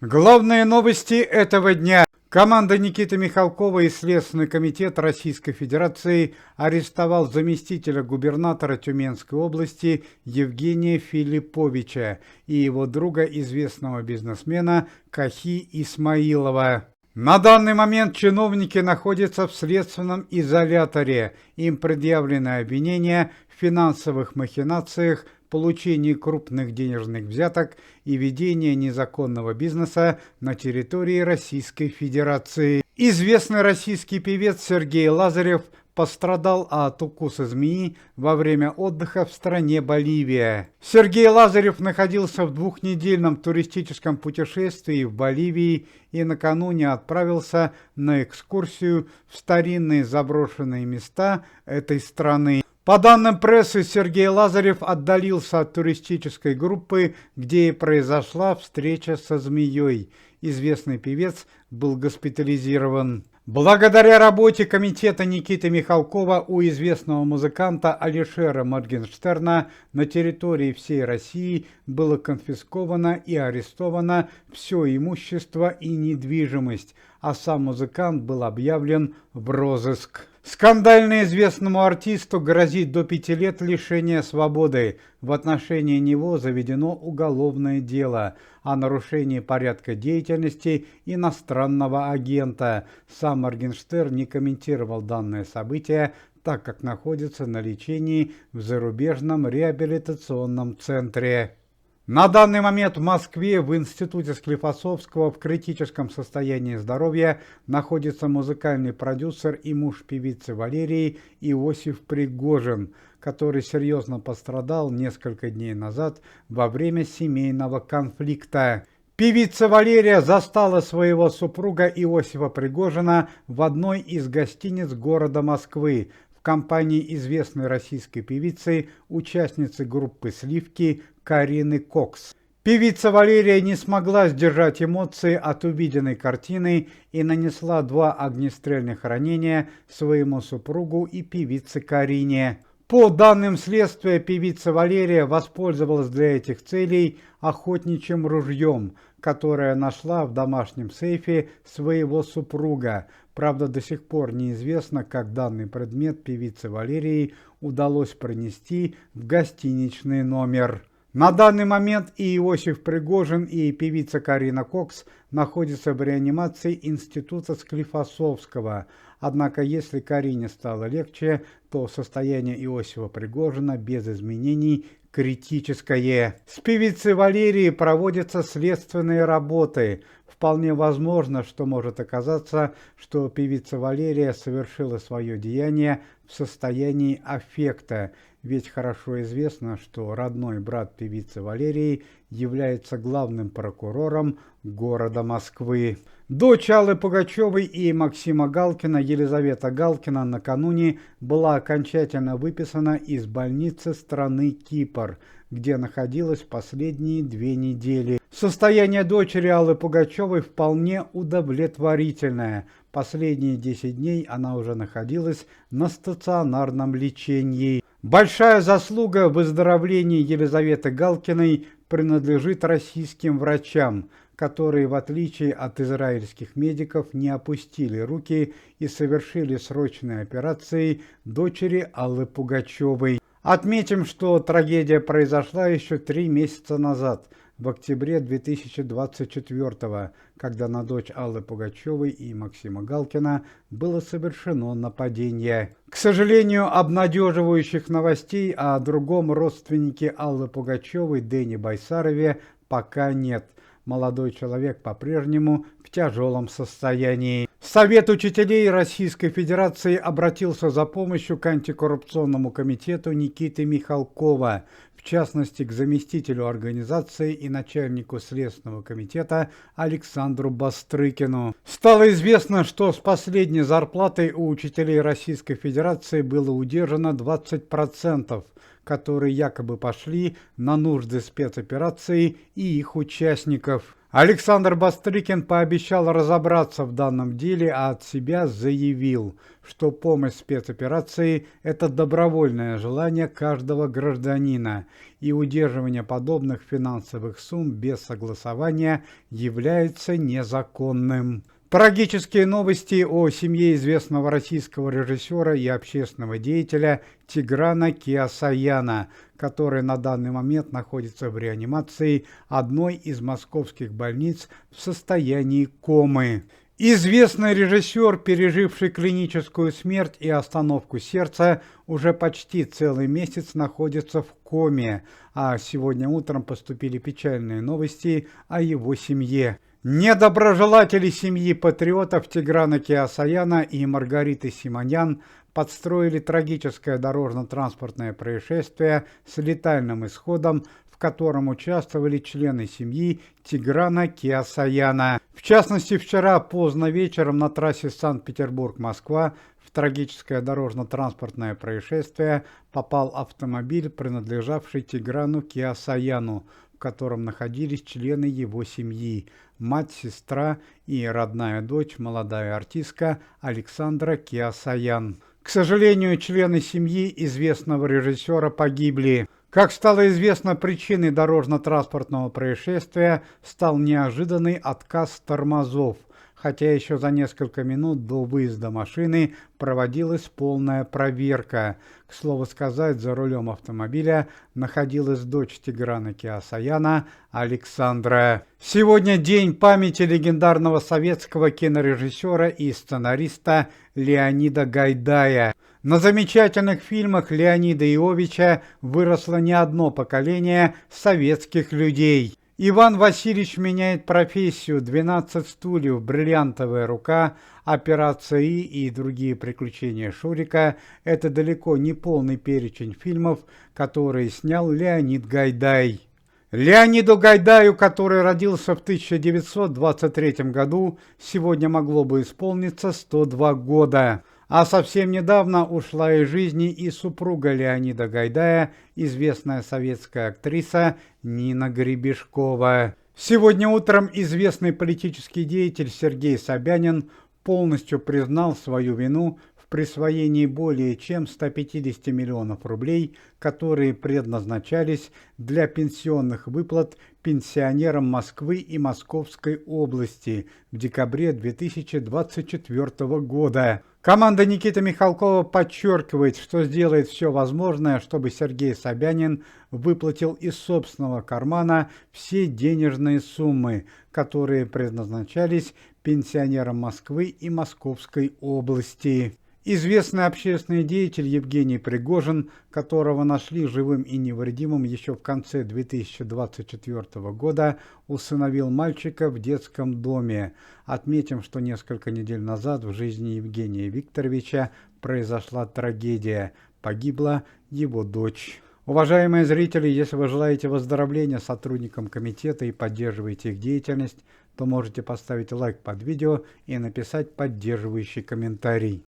Главные новости этого дня. Команда Никиты Михалкова и Следственный комитет Российской Федерации арестовал заместителя губернатора Тюменской области Евгения Филипповича и его друга, известного бизнесмена Кахи Исмаилова. На данный момент чиновники находятся в следственном изоляторе. Им предъявлены обвинения в финансовых махинациях, получении крупных денежных взяток и ведении незаконного бизнеса на территории Российской Федерации. Известный российский певец Сергей Лазарев пострадал от укуса змеи во время отдыха в стране Боливия. Сергей Лазарев находился в двухнедельном туристическом путешествии в Боливии и накануне отправился на экскурсию в старинные заброшенные места этой страны. По данным прессы, Сергей Лазарев отдалился от туристической группы, где и произошла встреча со змеей. Известный певец был госпитализирован. Благодаря работе комитета Никиты Михалкова у известного музыканта Алишера Моргенштерна на территории всей России было конфисковано и арестовано все имущество и недвижимость, а сам музыкант был объявлен в розыск. Скандально известному артисту грозит до 5 лет лишения свободы. В отношении него заведено уголовное дело о нарушении порядка деятельности иностранного агента. Сам Моргенштерн не комментировал данное событие, так как находится на лечении в зарубежном реабилитационном центре. На данный момент в Москве в институте Склифосовского в критическом состоянии здоровья находится музыкальный продюсер и муж певицы Валерии Иосиф Пригожин, который серьезно пострадал несколько дней назад во время семейного конфликта. Певица Валерия застала своего супруга Иосифа Пригожина в одной из гостиниц города Москвы в компании известной российской певицы, участницы группы «Сливки» Карины Кокс. Певица Валерия не смогла сдержать эмоции от увиденной картины и нанесла 2 огнестрельных ранения своему супругу и певице Карине. По данным следствия, певица Валерия воспользовалась для этих целей охотничьим ружьем, которое нашла в домашнем сейфе своего супруга. Правда, до сих пор неизвестно, как данный предмет певице Валерии удалось пронести в гостиничный номер. На данный момент и Иосиф Пригожин, и певица Карина Кокс находятся в реанимации института Склифосовского. Однако, если Карине стало легче, то состояние Иосифа Пригожина без изменений критическое. С певицей Валерией проводятся следственные работы. Вполне возможно, что может оказаться, что певица Валерия совершила свое деяние в состоянии аффекта, ведь хорошо известно, что родной брат певицы Валерии является главным прокурором города Москвы. Дочь Аллы Пугачевой и Максима Галкина, Елизавета Галкина, накануне была окончательно выписана из больницы страны Кипр, где находилась последние 2 недели. Состояние дочери Аллы Пугачевой вполне удовлетворительное. Последние 10 дней она уже находилась на стационарном лечении. Большая заслуга в выздоровлении Елизаветы Галкиной принадлежит российским врачам, которые, в отличие от израильских медиков, не опустили руки и совершили срочные операции дочери Аллы Пугачевой. Отметим, что трагедия произошла еще 3 месяца назад, в октябре 2024, когда на дочь Аллы Пугачевой и Максима Галкина было совершено нападение. К сожалению, обнадеживающих новостей о другом родственнике Аллы Пугачевой, Дэне Байсарове, пока нет. Молодой человек по-прежнему в тяжелом состоянии. Совет учителей Российской Федерации обратился за помощью к антикоррупционному комитету Никиты Михалкова, в частности к заместителю организации и начальнику Следственного комитета Александру Бастрыкину. Стало известно, что с последней зарплатой у учителей Российской Федерации было удержано 20%, которые якобы пошли на нужды спецоперации и их участников. Александр Бастрыкин пообещал разобраться в данном деле, а от себя заявил, что помощь спецоперации – это добровольное желание каждого гражданина, и удерживание подобных финансовых сумм без согласования является незаконным. Трагические новости о семье известного российского режиссера и общественного деятеля Тиграна Кеосаяна, который на данный момент находится в реанимации одной из московских больниц в состоянии комы. Известный режиссер, переживший клиническую смерть и остановку сердца, уже почти целый месяц находится в коме, а сегодня утром поступили печальные новости о его семье. Недоброжелатели семьи патриотов Тиграна Кеосаяна и Маргариты Симонян подстроили трагическое дорожно-транспортное происшествие с летальным исходом, в котором участвовали члены семьи Тиграна Кеосаяна. В частности, вчера поздно вечером на трассе Санкт-Петербург-Москва в трагическое дорожно-транспортное происшествие попал автомобиль, принадлежавший Тиграну Кеосаяну, в котором находились члены его семьи, мать, сестра и родная дочь, молодая артистка Александра Кеосаян. К сожалению, члены семьи известного режиссера погибли. Как стало известно, причиной дорожно-транспортного происшествия стал неожиданный отказ тормозов, хотя еще за несколько минут до выезда машины проводилась полная проверка. К слову сказать, за рулем автомобиля находилась дочь Тиграна Кеосаяна Александра. Сегодня день памяти легендарного советского кинорежиссера и сценариста Леонида Гайдая. На замечательных фильмах Леонида Иовича выросло не одно поколение советских людей. Иван Васильевич меняет профессию, 12 стульев, бриллиантовая рука, операция И и другие приключения Шурика – это далеко не полный перечень фильмов, которые снял Леонид Гайдай. Леониду Гайдаю, который родился в 1923 году, сегодня могло бы исполниться 102 года. А совсем недавно ушла из жизни и супруга Леонида Гайдая, известная советская актриса Нина Гребешкова. Сегодня утром известный политический деятель Сергей Собянин полностью признал свою вину в присвоении более чем 150 миллионов рублей, которые предназначались для пенсионных выплат пенсионерам Москвы и Московской области в декабре 2024 года. Команда Никиты Михалкова подчеркивает, что сделает все возможное, чтобы Сергей Собянин выплатил из собственного кармана все денежные суммы, которые предназначались пенсионерам Москвы и Московской области. Известный общественный деятель Евгений Пригожин, которого нашли живым и невредимым еще в конце 2024 года, усыновил мальчика в детском доме. Отметим, что несколько недель назад в жизни Евгения Викторовича произошла трагедия. Погибла его дочь. Уважаемые зрители, если вы желаете выздоровления сотрудникам комитета и поддерживаете их деятельность, то можете поставить лайк под видео и написать поддерживающий комментарий.